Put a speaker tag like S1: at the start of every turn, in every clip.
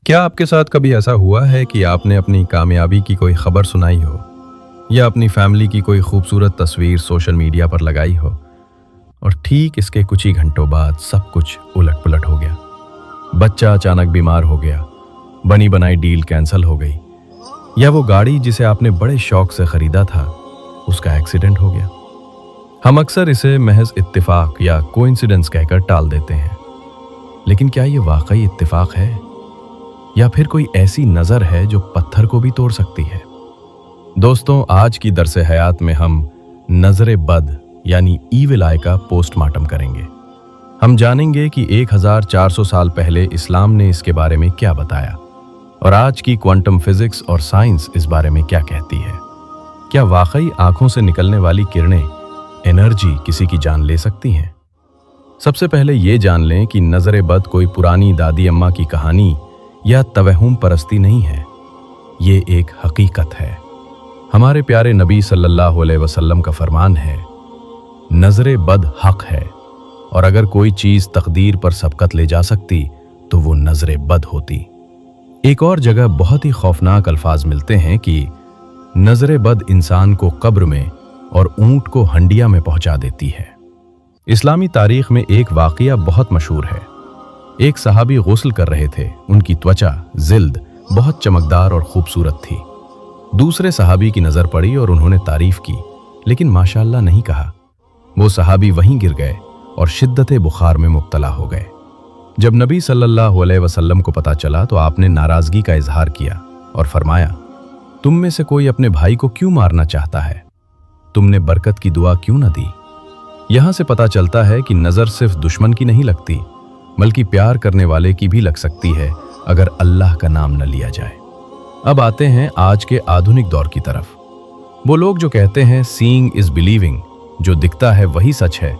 S1: क्या आपके साथ कभी ऐसा हुआ है कि आपने अपनी कामयाबी की कोई खबर सुनाई हो या अपनी फैमिली की कोई खूबसूरत तस्वीर सोशल मीडिया पर लगाई हो और ठीक इसके कुछ ही घंटों बाद सब कुछ उलट पुलट हो गया। बच्चा अचानक बीमार हो गया, बनी बनाई डील कैंसिल हो गई, या वो गाड़ी जिसे आपने बड़े शौक से खरीदा था उसका एक्सीडेंट हो गया। हम अक्सर इसे महज इत्तेफाक या कोइंसिडेंस कहकर टाल देते हैं, लेकिन क्या ये वाकई इत्तेफाक है या फिर कोई ऐसी नज़र है जो पत्थर को भी तोड़ सकती है? दोस्तों, आज की दरसे हयात में हम नजर बद यानी ईविल आई का पोस्टमार्टम करेंगे। हम जानेंगे कि 1400 साल पहले इस्लाम ने इसके बारे में क्या बताया और आज की क्वांटम फिजिक्स और साइंस इस बारे में क्या कहती है। क्या वाकई आंखों से निकलने वाली किरणें, एनर्जी किसी की जान ले सकती हैं? सबसे पहले ये जान लें कि नजर बद कोई पुरानी दादी अम्मा की कहानी या तवहुम परस्ती नहीं है, ये एक हकीकत है। हमारे प्यारे नबी सल्लल्लाहु अलैहि वसल्लम का फरमान है, नजर बद हक है, और अगर कोई चीज तकदीर पर सबकत ले जा सकती तो वो नजर बद होती। एक और जगह बहुत ही खौफनाक अल्फाज मिलते हैं कि नजर बद इंसान को कब्र में और ऊंट को हंडिया में पहुंचा देती है। इस्लामी तारीख में एक वाकया बहुत मशहूर है। एक सहाबी गुस्ल कर रहे थे, उनकी त्वचा जिल्द बहुत चमकदार और खूबसूरत थी। दूसरे सहाबी की नजर पड़ी और उन्होंने तारीफ की, लेकिन माशाअल्लाह नहीं कहा। वो सहाबी वहीं गिर गए और शिद्दते बुखार में मुब्तला हो गए। जब नबी सल्लल्लाहु अलैहि वसल्लम को पता चला तो आपने नाराजगी का इजहार किया और फरमाया, तुम में से कोई अपने भाई को क्यों मारना चाहता है? तुमने बरकत की दुआ क्यों न दी? यहां से पता चलता है कि नजर सिर्फ दुश्मन की नहीं लगती, बल्कि प्यार करने वाले की भी लग सकती है अगर अल्लाह का नाम न लिया जाए। अब आते हैं आज के आधुनिक दौर की तरफ। वो लोग जो कहते हैं सीइंग इज बिलीविंग, जो दिखता है वही सच है,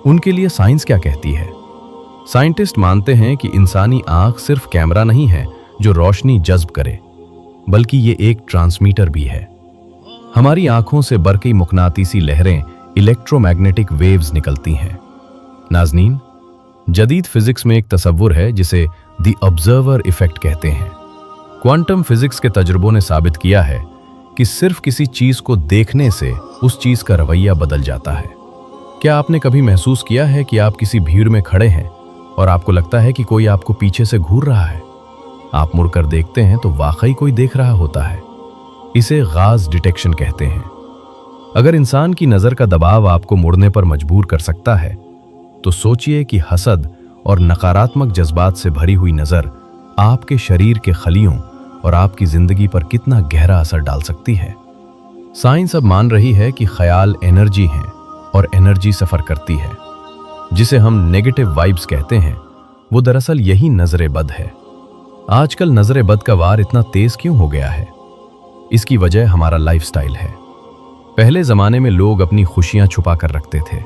S1: उनके लिए साइंस क्या कहती है? साइंटिस्ट मानते हैं कि इंसानी आंख सिर्फ कैमरा नहीं है जो रोशनी जज्ब करे, बल्कि ये एक ट्रांसमीटर भी है। हमारी आंखों से बरकी मुकनातीसी लहरें, इलेक्ट्रोमैग्नेटिक वेव्स निकलती हैं। नाज़नीन, जदीद फिजिक्स में एक तस्वुर है जिसे द ऑब्जर्वर इफेक्ट कहते हैं। क्वांटम फिजिक्स के तजुर्बों ने साबित किया है कि सिर्फ किसी चीज को देखने से उस चीज का रवैया बदल जाता है। क्या आपने कभी महसूस किया है कि आप किसी भीड़ में खड़े हैं और आपको लगता है कि कोई आपको पीछे से घूर रहा है? आप मुड़कर देखते हैं तो वाकई कोई देख रहा होता है। इसे गाज डिटेक्शन कहते हैं। अगर इंसान की नजर का दबाव आपको मुड़ने पर मजबूर कर सकता है, तो सोचिए कि हसद और नकारात्मक जज्बात से भरी हुई नजर आपके शरीर के खलियों और आपकी जिंदगी पर कितना गहरा असर डाल सकती है। साइंस अब मान रही है कि ख्याल एनर्जी है और एनर्जी सफर करती है। जिसे हम नेगेटिव वाइब्स कहते हैं, वो दरअसल यही नजर बद है। आजकल नजर बद का वार इतना तेज क्यों हो गया है? इसकी वजह हमारा लाइफस्टाइल है। पहले जमाने में लोग अपनी खुशियां छुपा कर रखते थे।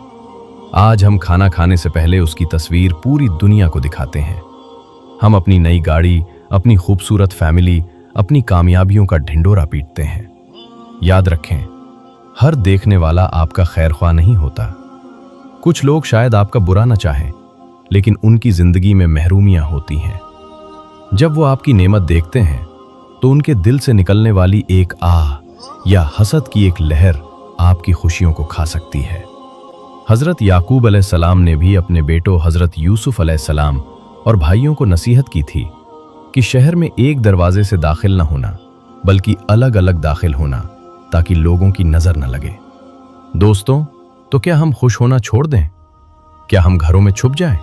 S1: आज हम खाना खाने से पहले उसकी तस्वीर पूरी दुनिया को दिखाते हैं। हम अपनी नई गाड़ी, अपनी खूबसूरत फैमिली, अपनी कामयाबियों का ढिंडोरा पीटते हैं। याद रखें, हर देखने वाला आपका खैरख्वाह नहीं होता। कुछ लोग शायद आपका बुरा न चाहें, लेकिन उनकी जिंदगी में महरूमियां होती हैं। जब वो आपकी नेमत देखते हैं तो उनके दिल से निकलने वाली एक आह या हसद की एक लहर आपकी खुशियों को खा सकती है। हजरत याकूब अलैहिस्सलाम ने भी अपने बेटों हजरत यूसुफ अलैहिस्सलाम और भाइयों को नसीहत की थी कि शहर में एक दरवाजे से दाखिल न होना, बल्कि अलग अलग दाखिल होना, ताकि लोगों की नजर न लगे। दोस्तों, तो क्या हम खुश होना छोड़ दें? क्या हम घरों में छुप जाएं?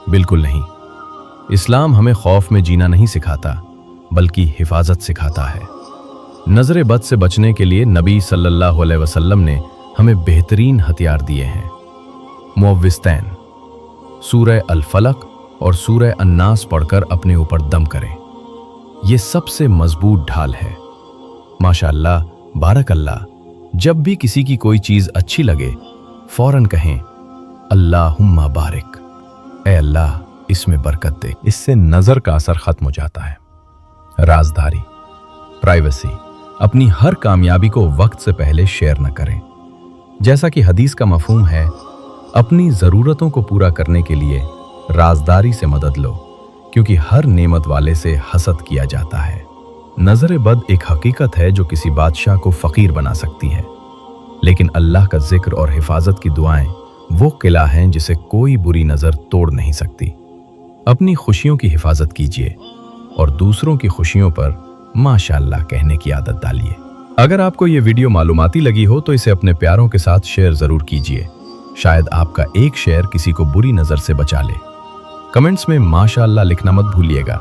S1: बिल्कुल नहीं। इस्लाम हमें खौफ में जीना नहीं सिखाता, बल्कि हिफाजत सिखाता है। नजर बद से बचने के लिए नबी सल्लल्लाहु अलैहि वसल्लम ने हमें बेहतरीन हथियार दिए हैं। मुअव्विज़तैन, सूरह अल फलक और सूरह अन्नास पढ़कर अपने ऊपर दम करें। ये सबसे मजबूत ढाल है। माशाअल्लाह, बारकल्लाह। जब भी किसी की कोई चीज अच्छी लगे, फौरन कहें अल्लाहुम्मा बारिक, ए अल्लाह इसमें बरकत दे। इससे नजर का असर खत्म हो जाता है। राजदारी, प्राइवेसी, अपनी हर कामयाबी को वक्त से पहले शेयर न करें। जैसा कि हदीस का मफहूम है, अपनी ज़रूरतों को पूरा करने के लिए राजदारी से मदद लो, क्योंकि हर नेमत वाले से हसद किया जाता है। नजर बद एक हकीकत है जो किसी बादशाह को फकीर बना सकती है, लेकिन अल्लाह का जिक्र और हिफाजत की दुआएं वो किला हैं जिसे कोई बुरी नजर तोड़ नहीं सकती। अपनी खुशियों की हिफाजत कीजिए और दूसरों की खुशियों पर माशाअल्लाह कहने की आदत डालिए। अगर आपको ये वीडियो मालूमाती लगी हो तो इसे अपने प्यारों के साथ शेयर जरूर कीजिए। शायद आपका एक शेयर किसी को बुरी नजर से बचा ले। कमेंट्स में माशाअल्लाह लिखना मत भूलिएगा।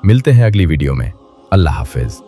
S1: मिलते हैं अगली वीडियो में। अल्लाह हाफिज।